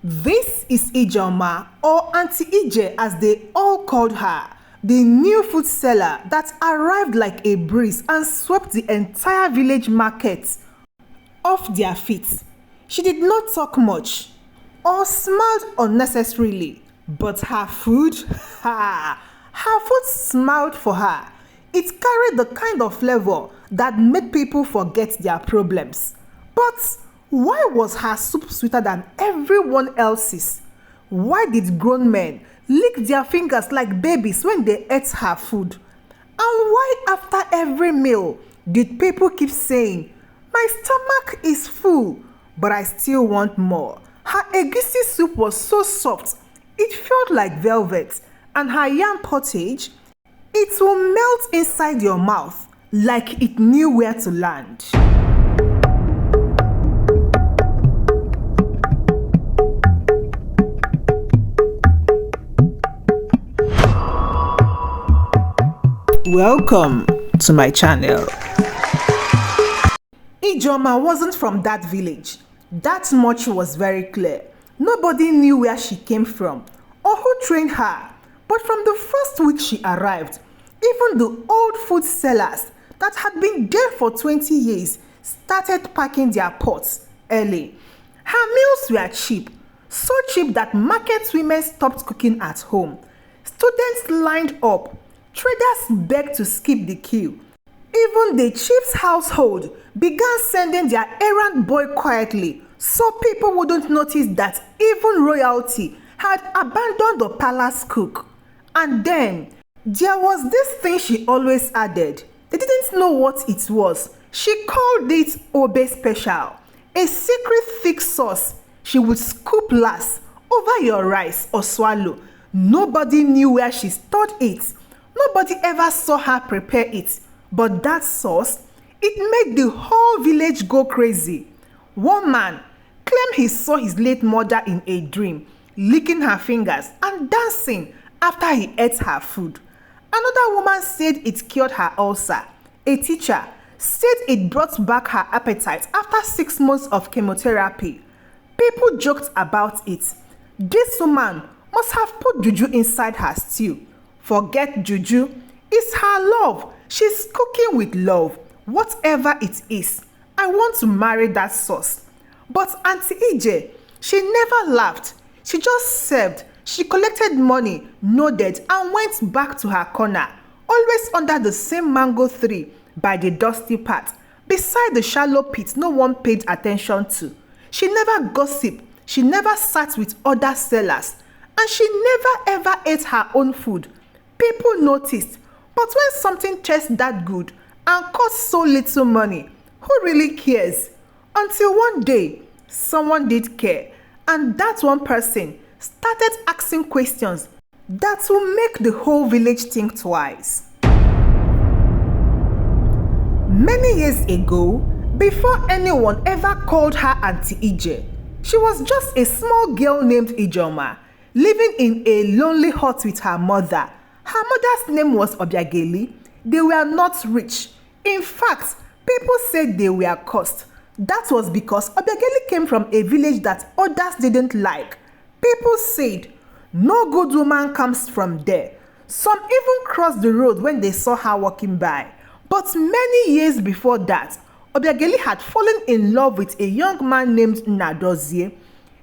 This is Ijoma, or Auntie Ije as they all called her, the new food seller that arrived like a breeze and swept the entire village market off their feet. She did not talk much or smiled unnecessarily, but her food, her food smiled for her. It carried the kind of flavor that made people forget their problems. But why was her soup sweeter than everyone else's? Why did grown men lick their fingers like babies when they ate her food? And why after every meal did people keep saying, "My stomach is full, but I still want more"? Her egusi soup was so soft, it felt like velvet, and her yam pottage, it will melt inside your mouth like it knew where to land. Welcome to my channel. Ijoma wasn't from that village. That much was very clear. Nobody knew where she came from or who trained her. But from the first week she arrived, even the old food sellers that had been there for 20 years started packing their pots early. Her meals were cheap, so cheap that market women stopped cooking at home. Students lined up. Traders begged to skip the queue. Even the chief's household began sending their errand boy quietly so people wouldn't notice that even royalty had abandoned the palace cook. And then there was this thing she always added. They didn't know what it was. She called it Obe Special, a secret thick sauce she would scoop last over your rice or swallow. Nobody knew where she stored it. Nobody ever saw her prepare it, but that sauce, it made the whole village go crazy. One man claimed he saw his late mother in a dream, licking her fingers and dancing after he ate her food. Another woman said it cured her ulcer. A teacher said it brought back her appetite after 6 months of chemotherapy. People joked about it. This woman must have put juju inside her stew. Forget juju, it's her love. She's cooking with love, whatever it is. I want to marry that sauce. But Auntie Ije, she never laughed. She just served. She collected money, nodded, and went back to her corner, always under the same mango tree by the dusty path, beside the shallow pit no one paid attention to. She never gossiped. She never sat with other sellers, and she never ever ate her own food. People noticed, but when something tastes that good and costs so little money, who really cares? Until one day, someone did care, and that one person started asking questions that will make the whole village think twice. Many years ago, before anyone ever called her Auntie Ije, she was just a small girl named Ijoma, living in a lonely hut with her mother. Her mother's name was Obiageli. They were not rich. In fact, people said they were cursed. That was because Obiageli came from a village that others didn't like. People said, no good woman comes from there. Some even crossed the road when they saw her walking by. But many years before that, Obiageli had fallen in love with a young man named Nadozie.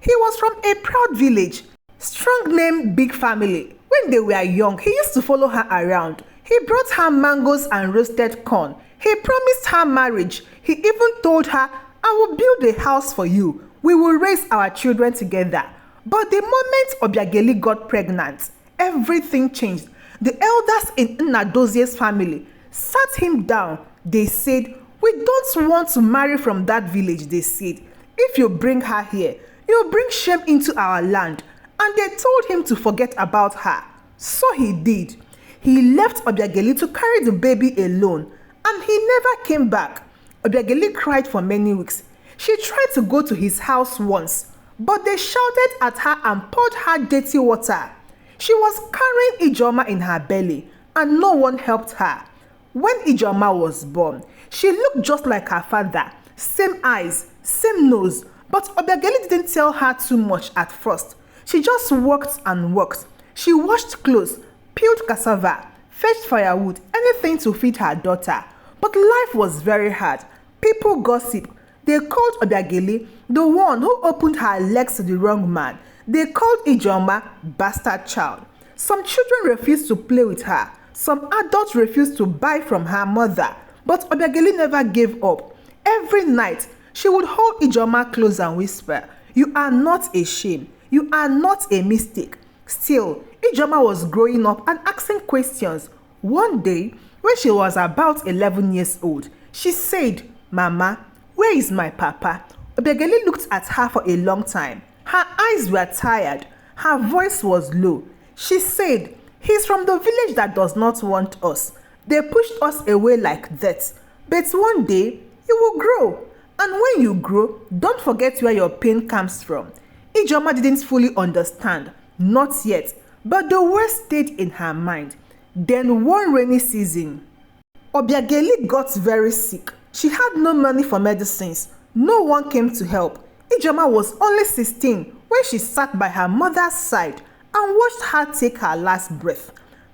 He was from a proud village, strong name, big family. When they were young, he used to follow her around. He brought her mangoes and roasted corn. He promised her marriage. He even told her, "I will build a house for you. We will raise our children together." But the moment Obiageli got pregnant, everything changed. The elders in Nnadozie's family sat him down. They said, "We don't want to marry from that village," they said. "If you bring her here, you'll bring shame into our land." And they told him to forget about her. So he did. He left Obiageli to carry the baby alone, and he never came back. Obiageli cried for many weeks. She tried to go to his house once, but they shouted at her and poured her dirty water. She was carrying Ijoma in her belly, and no one helped her. When Ijoma was born, she looked just like her father. Same eyes, same nose, But Obiageli didn't tell her too much at first. She just worked and worked. She washed clothes, peeled cassava, fetched firewood, anything to feed her daughter. But life was very hard. People gossip. They called Obiageli the one who opened her legs to the wrong man. They called Ijoma bastard child. Some children refused to play with her. Some adults refused to buy from her mother. But Obiageli never gave up. Every night, she would hold Ijoma close and whisper, "You are not a shame. You are not a mistake." Still, Ijoma was growing up and asking questions. One day, when she was about 11 years old, she said, "Mama, where is my papa?" Obiageli looked at her for a long time. Her eyes were tired. Her voice was low. She said, "He's from the village that does not want us. They pushed us away like that. But one day, you will grow. And when you grow, don't forget where your pain comes from." Ijoma didn't fully understand. Not yet. But the words stayed in her mind. Then one rainy season, Obiageli got very sick. She had no money for medicines. No one came to help. Ijoma was only 16 when she sat by her mother's side and watched her take her last breath.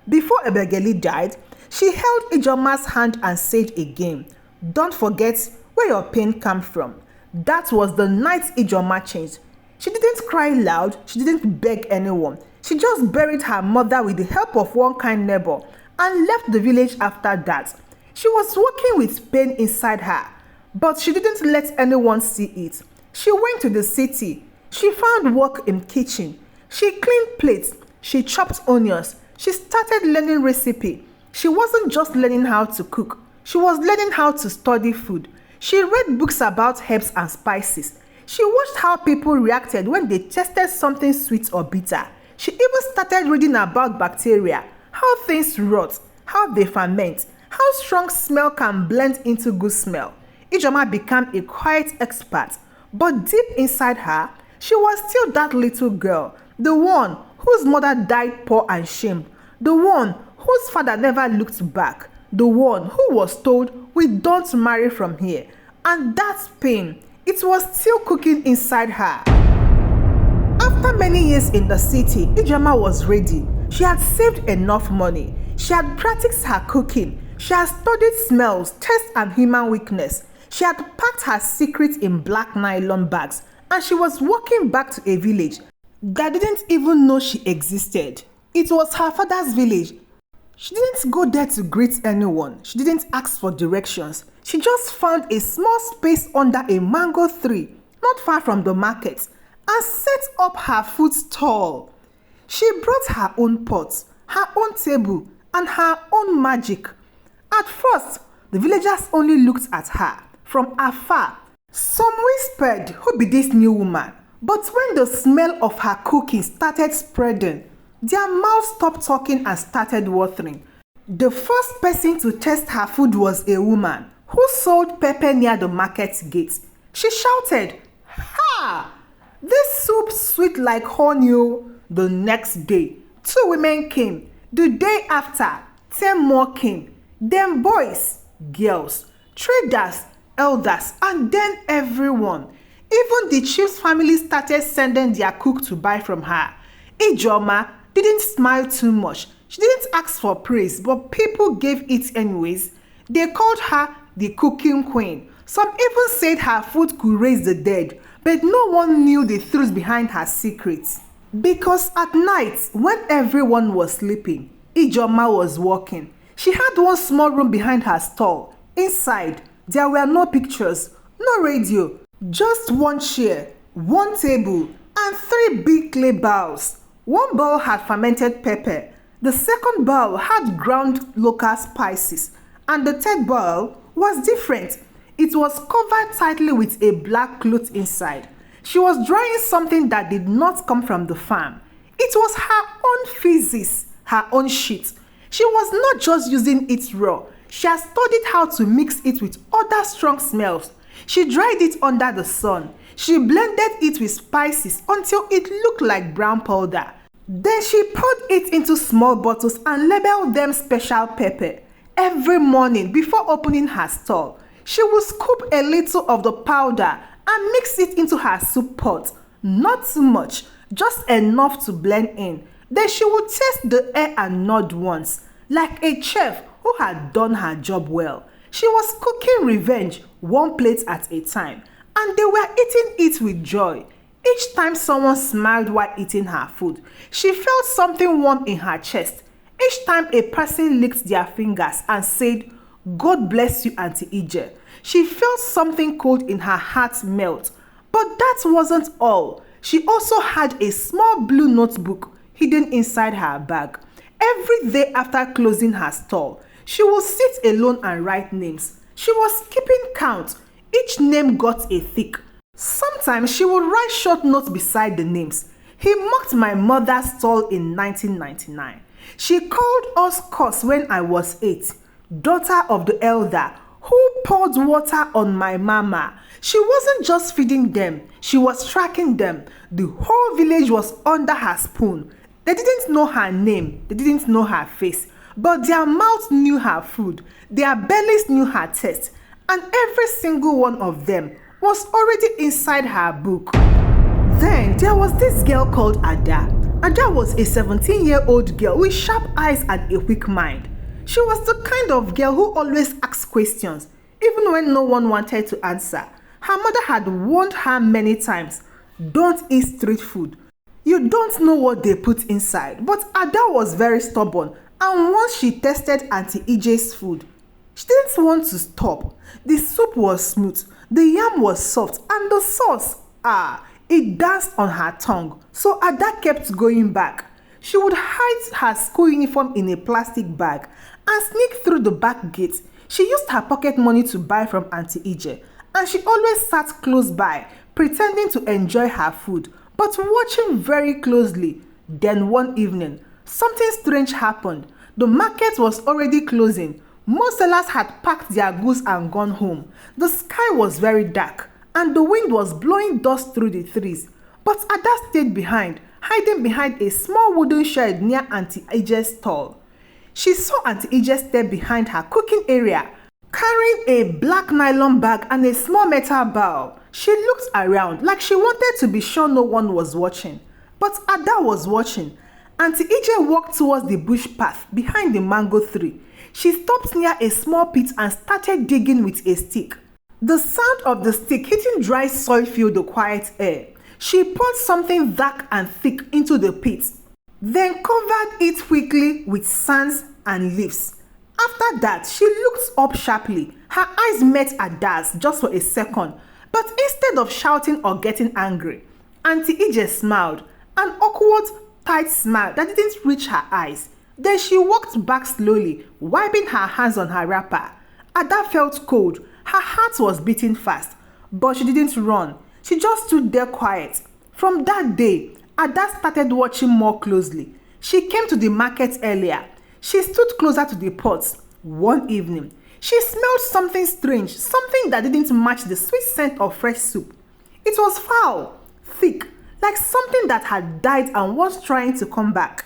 Before Obiageli died, she held Ijoma's hand and said again, "Don't forget where your pain comes from." That was the night Ijoma changed. She didn't cry loud. She didn't beg anyone. She just buried her mother with the help of one kind neighbor and left the village after that. She was walking with pain inside her, but she didn't let anyone see it. She went to the city. She found work in kitchen. She cleaned plates. She chopped onions. She started learning recipe. She wasn't just learning how to cook. She was learning how to study food. She read books about herbs and spices. She watched how people reacted when they tasted something sweet or bitter. She even started reading about bacteria, how things rot, how they ferment, how strong smell can blend into good smell. Ijoma became a quiet expert, but deep inside her, she was still that little girl, the one whose mother died poor and shamed, the one whose father never looked back, the one who was told, "We don't marry from here." And that pain, it was still cooking inside her. After many years in the city, Ijoma was ready. She had saved enough money. She had practiced her cooking. She had studied smells, taste, and human weakness. She had packed her secrets in black nylon bags, and she was walking back to a village that didn't even know she existed. It was her father's village. She didn't go there to greet anyone. She didn't ask for directions. She just found a small space under a mango tree, not far from the market, and set up her food stall. She brought her own pots, her own table, and her own magic. At first, the villagers only looked at her from afar. Some whispered, "Who be this new woman?" But when the smell of her cooking started spreading, their mouths stopped talking and started watering. The first person to taste her food was a woman who sold pepper near the market gate. She shouted, "Ha! This soup sweet like honey." The next day, 2 women came. The day after, 10 more came. Then boys, girls, traders, elders, and then everyone. Even the chief's family started sending their cook to buy from her. Ijoma didn't smile too much. She didn't ask for praise, but people gave it anyways. They called her the cooking queen. Some even said her food could raise the dead, but no one knew the truth behind her secrets. Because at night, when everyone was sleeping, Ijoma was working. She had one small room behind her stall. Inside, there were no pictures, no radio, just one chair, one table, and 3 big clay bowls. One bowl had fermented pepper. The second bowl had ground local spices. And the third bowl was different. It was covered tightly with a black cloth inside. She was drying something that did not come from the farm. It was her own feces, her own shit. She was not just using it raw. She had studied how to mix it with other strong smells. She dried it under the sun. She blended it with spices until it looked like brown powder. Then she poured it into small bottles and labeled them special pepper. Every morning before opening her stall, she would scoop a little of the powder and mix it into her soup pot. Not too much, just enough to blend in. Then she would taste the air and nod once, like a chef who had done her job well. She was cooking revenge, one plate at a time, and they were eating it with joy. Each time someone smiled while eating her food, she felt something warm in her chest. Each time a person licked their fingers and said, "God bless you, Auntie Ije," she felt something cold in her heart melt. But that wasn't all. She also had a small blue notebook hidden inside her bag. Every day after closing her stall, she would sit alone and write names. She was keeping count. Each name got a tick. Sometimes she would write short notes beside the names. "He mocked my mother's stall in 1999. She called us curse when I was 8. Daughter of the elder who poured water on my mama." She wasn't just feeding them, she was tracking them. The whole village was under her spoon. They didn't know her name, they didn't know her face, but their mouths knew her food, their bellies knew her taste, and every single one of them was already inside her book. Then there was this girl called Ada. Ada was a 17-year-old girl with sharp eyes and a quick mind. She was the kind of girl who always asked questions, even when no one wanted to answer. Her mother had warned her many times, "Don't eat street food. You don't know what they put inside." But Ada was very stubborn, and once she tasted Auntie Ije's food, she didn't want to stop. The soup was smooth, the yam was soft, and the sauce, it danced on her tongue. So Ada kept going back. She would hide her school uniform in a plastic bag and sneak through the back gate. She used her pocket money to buy from Auntie Ije, and she always sat close by, pretending to enjoy her food, but watching very closely. Then one evening, something strange happened. The market was already closing. Most sellers had packed their goods and gone home. The sky was very dark, and the wind was blowing dust through the trees. But Ada stayed behind, hiding behind a small wooden shed near Auntie Ije's stall. She saw Auntie Ije step behind her cooking area, carrying a black nylon bag and a small metal bowl. She looked around like she wanted to be sure no one was watching. But Ada was watching. Auntie Ije walked towards the bush path behind the mango tree. She stopped near a small pit and started digging with a stick. The sound of the stick hitting dry soil filled the quiet air. She poured something dark and thick into the pit, then covered it quickly with sands and leaves. After that, she looked up sharply. Her eyes met Ada's just for a second, but instead of shouting or getting angry, Auntie Ije smiled, an awkward, tight smile that didn't reach her eyes. Then she walked back slowly, wiping her hands on her wrapper. Ada felt cold. Her heart was beating fast, but she didn't run. She just stood there quiet. From that day, Ada started watching more closely. She came to the market earlier. She stood closer to the pots. One evening, she smelled something strange, something that didn't match the sweet scent of fresh soup. It was foul, thick, like something that had died and was trying to come back.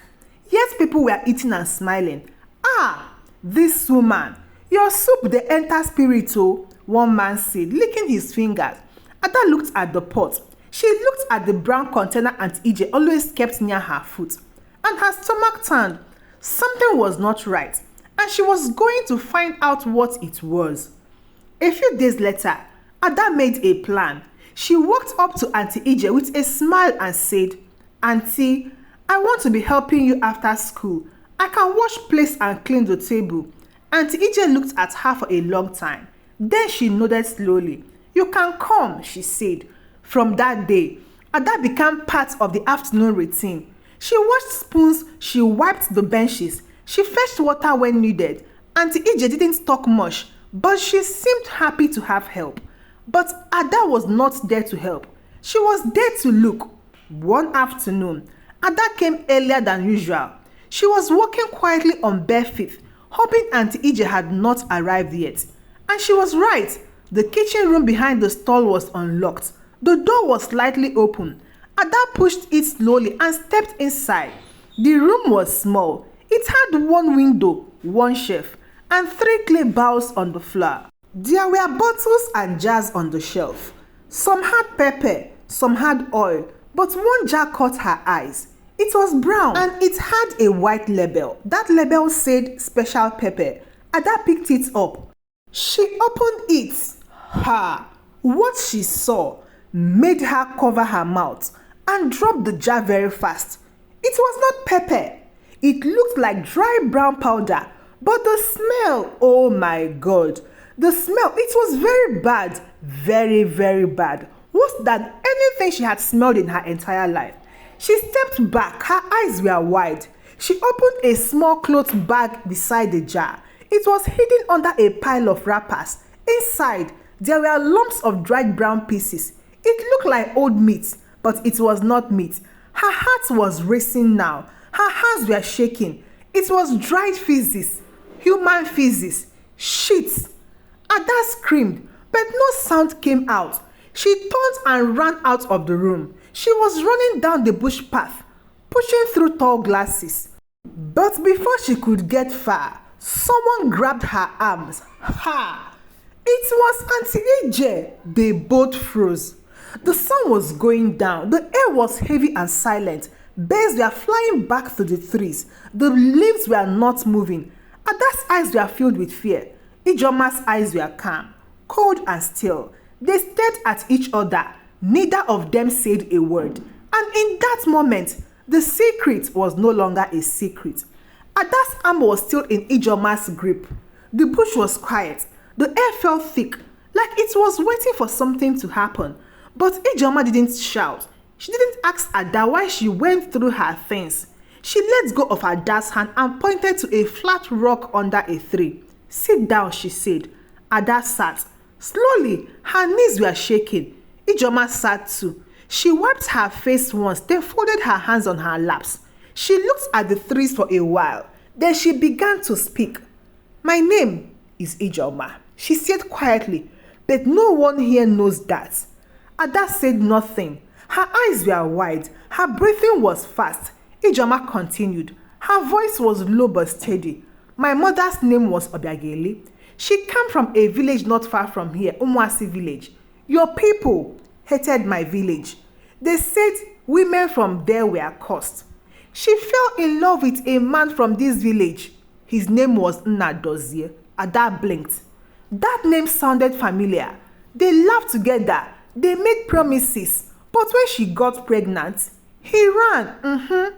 Yet people were eating and smiling. "Ah, this woman, your soup dey enter spirit oh," one man said, licking his fingers. Ada looked at the pot. She looked at the brown container Auntie Ije always kept near her foot, and her stomach turned. Something was not right, and she was going to find out what it was. A few days later, Ada made a plan. She walked up to Auntie Ije with a smile and said, "Auntie, I want to be helping you after school. I can wash plates and clean the table." Auntie Ije looked at her for a long time. Then she nodded slowly. "You can come," she said. From that day, Ada became part of the afternoon routine. She washed spoons, she wiped the benches, she fetched water when needed. Auntie Ije didn't talk much, but she seemed happy to have help. But Ada was not there to help. She was there to look. One afternoon, Ada came earlier than usual. She was walking quietly on bare feet, hoping Auntie Ije had not arrived yet. And she was right. The kitchen room behind the stall was unlocked. The door was slightly open. Ada pushed it slowly and stepped inside. The room was small. It had one window, one shelf, and 3 clay bowls on the floor. There were bottles and jars on the shelf. Some had pepper, some had oil, but one jar caught her eyes. It was brown and it had a white label. That label said special pepper. Ada picked it up. She opened it. Ha! What she saw made her cover her mouth and drop the jar very fast. It was not pepper. It looked like dry brown powder, but the smell, oh my God, the smell, it was very bad, very, very bad, worse than anything she had smelled in her entire life. She stepped back, her eyes were wide. She opened a small cloth bag beside the jar. It was hidden under a pile of wrappers. Inside, there were lumps of dried brown pieces. It looked like old meat, but it was not meat. Her heart was racing now. Her hands were shaking. It was dried feces, human feces, shit. Ada screamed, but no sound came out. She turned and ran out of the room. She was running down the bush path, pushing through tall grasses. But before she could get far, someone grabbed her arms. Ha! It was Auntie AJ. They both froze. The sun was going down. The air was heavy and silent. Birds were flying back through the trees. The leaves were not moving. Ada's eyes were filled with fear. Ijeoma's eyes were calm, cold and still. They stared at each other. Neither of them said a word. And in that moment, the secret was no longer a secret. Ada's arm was still in Ijeoma's grip. The bush was quiet. The air felt thick, like it was waiting for something to happen. But Ijeoma didn't shout. She didn't ask Ada why she went through her things. She let go of Ada's hand and pointed to a flat rock under a tree. "Sit down," she said. Ada sat. Slowly, her knees were shaking. Ijeoma sat too. She wiped her face once, then folded her hands on her laps. She looked at the trees for a while. Then she began to speak. "My name is Ijeoma," she said quietly, "but no one here knows that." Ada said nothing. Her eyes were wide. Her breathing was fast. Ijeoma continued. Her voice was low but steady. "My mother's name was Obiageli. She came from a village not far from here, Umuasi village. Your people hated my village. They said women from there were cursed. She fell in love with a man from this village. His name was Nnadozie." Ada blinked. That name sounded familiar. They laughed together. They made promises. But when she got pregnant, he ran.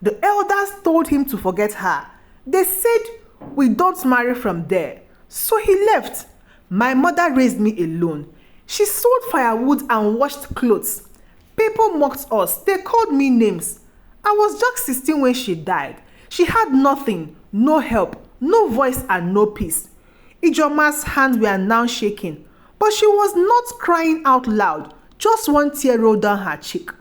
The elders told him to forget her. They said, "We don't marry from there." So he left. My mother raised me alone. She sold firewood and washed clothes. People mocked us. They called me names. I was just 16 when she died. She had nothing, no help, no voice and no peace. Ijeoma's hands were now shaking, but she was not crying out loud. Just one tear rolled down her cheek.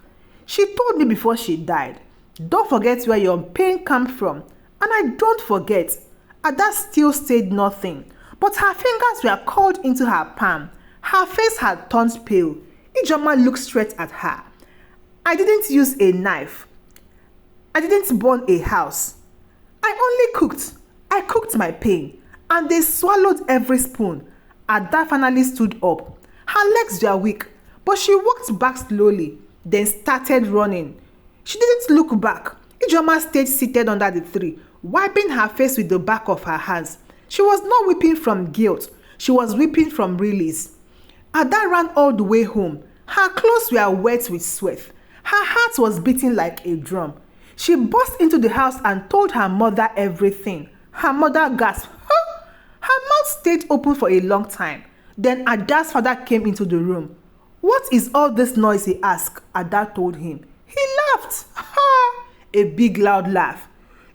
She told me before she died, "Don't forget where your pain came from." And I don't forget. Ada still said nothing, but her fingers were curled into her palm. Her face had turned pale. Ijeoma looked straight at her. "I didn't use a knife. I didn't burn a house. I only cooked. I cooked my pain." And they swallowed every spoon. Ada finally stood up. Her legs were weak, but she walked back slowly, then started running. She didn't look back. Ijeoma stayed seated under the tree, wiping her face with the back of her hands. She was not weeping from guilt. She was weeping from release. Ada ran all the way home. Her clothes were wet with sweat. Her heart was beating like a drum. She burst into the house and told her mother everything. Her mother gasped. "Huh?" Her mouth stayed open for a long time. Then Ada's father came into the room. "What is all this noise?" he asked. Ada told him. He laughed. Ha! A big loud laugh.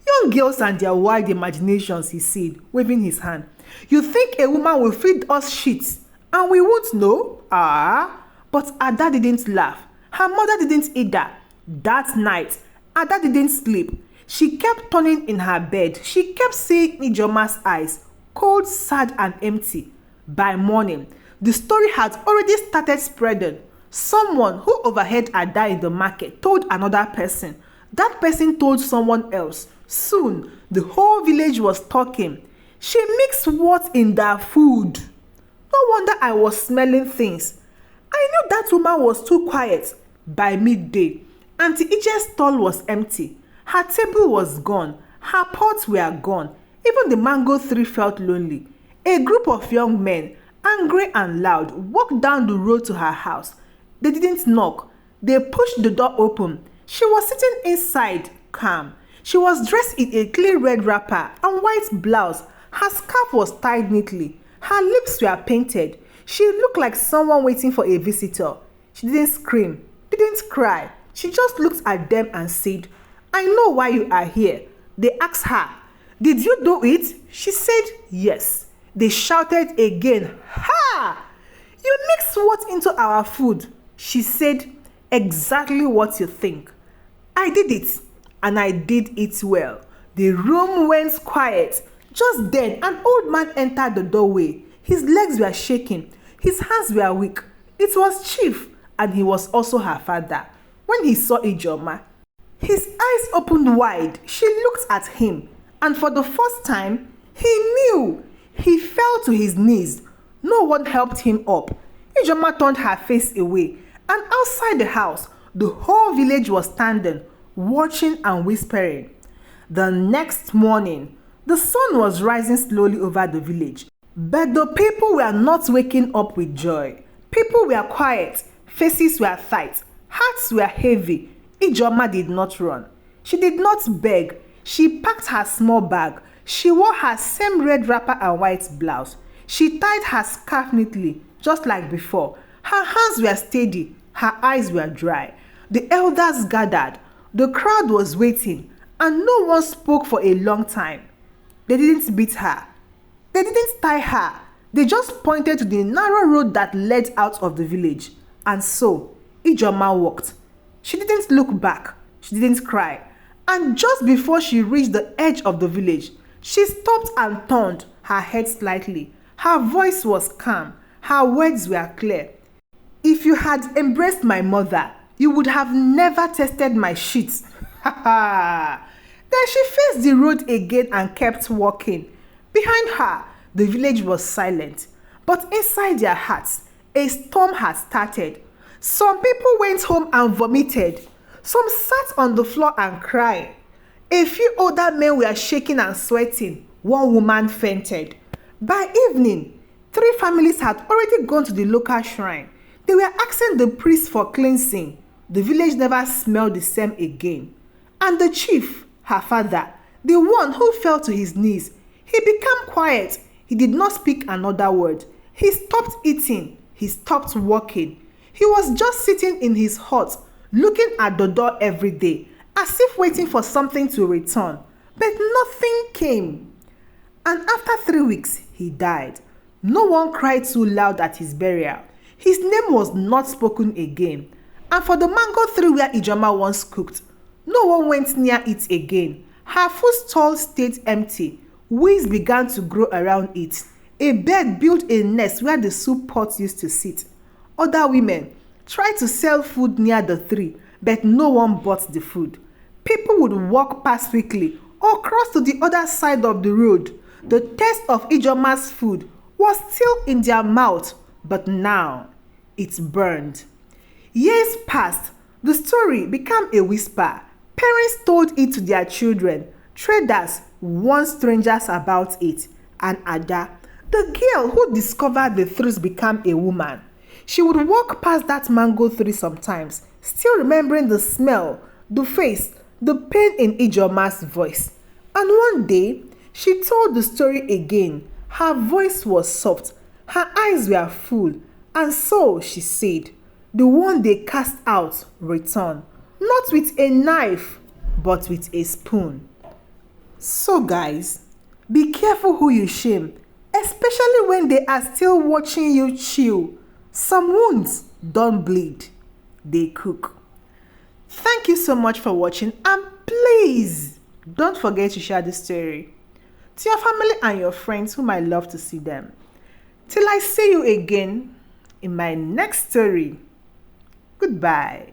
"Young girls and their wild imaginations," he said, waving his hand. "You think a woman will feed us shit and we won't know? Ah!" But Ada didn't laugh. Her mother didn't either. That night, Ada didn't sleep. She kept turning in her bed. She kept seeing Ijeoma's eyes, cold, sad, and empty. By morning, the story had already started spreading. Someone who overheard Ada in the market told another person. That person told someone else. Soon, the whole village was talking. "She mixed what in their food? No wonder I was smelling things. I knew that woman was too quiet. By midday, Auntie Ije's stall was empty. Her table was gone. Her pots were gone. Even the mango tree felt lonely. A group of young men, angry and loud, walked down the road to her house. They didn't knock. They pushed the door open. She was sitting inside, calm. She was dressed in a clean red wrapper and white blouse. Her scarf was tied neatly. Her lips were painted. She looked like someone waiting for a visitor. She didn't scream, didn't cry. She just looked at them and said, "I know why you are here." They asked her, "Did you do it?" She said, "Yes." They shouted again, "Ha! You mixed what into our food?" She said, "Exactly what you think." "I did it, and I did it well." The room went quiet. Just then, an old man entered the doorway. His legs were shaking. His hands were weak. It was Chief, and he was also her father. When he saw Ijeoma, his eyes opened wide. She looked at him, and for the first time, he knew. He fell to his knees. No one helped him up. Ijeoma turned her face away, and outside the house, the whole village was standing, watching and whispering. The next morning, the sun was rising slowly over the village, but the people were not waking up with joy. People were quiet, faces were tight, hearts were heavy. Ijeoma did not run. She did not beg. She packed her small bag. She wore her same red wrapper and white blouse. She tied her scarf neatly, just like before. Her hands were steady. Her eyes were dry. The elders gathered. The crowd was waiting, and no one spoke for a long time. They didn't beat her. They didn't tie her. They just pointed to the narrow road that led out of the village. And so, Ijeoma walked. She didn't look back. She didn't cry. And just before she reached the edge of the village, she stopped and turned her head slightly. Her voice was calm. Her words were clear. "If you had embraced my mother, you would have never tested my sheets." Ha ha! Then she faced the road again and kept walking. Behind her, the village was silent. But inside their hearts, a storm had started. Some people went home and vomited. Some sat on the floor and cried. A few older men were shaking and sweating. One woman fainted. By evening, 3 families had already gone to the local shrine. They were asking the priest for cleansing. The village never smelled the same again. And the chief, her father, the one who fell to his knees, he became quiet. He did not speak another word. He stopped eating. He stopped walking. He was just sitting in his hut, looking at the door every day, as if waiting for something to return. But nothing came. And after 3 weeks, he died. No one cried too loud at his burial. His name was not spoken again. And for the mango tree where Ijeoma once cooked, no one went near it again. Her food stall stayed empty. Weeds began to grow around it. A bird built a nest where the soup pot used to sit. Other women tried to sell food near the tree, but no one bought the food. People would walk past quickly or cross to the other side of the road. The taste of Ijeoma's food was still in their mouth, but now it's burned. Years passed. The story became a whisper. Parents told it to their children. Traders warned strangers about it. And Ada, the girl who discovered the truth, became a woman. She would walk past that mango tree sometimes, still remembering the smell, the face, the pain in Ijeoma's voice. And one day, she told the story again. Her voice was soft. Her eyes were full. And so she said, the one they cast out returned, not with a knife, but with a spoon. So guys, be careful who you shame, especially when they are still watching you chew. Some wounds don't bleed, they cook. Thank you so much for watching, and please don't forget to share this story to your family and your friends who might love to see them. Till I see you again in my next story. Goodbye.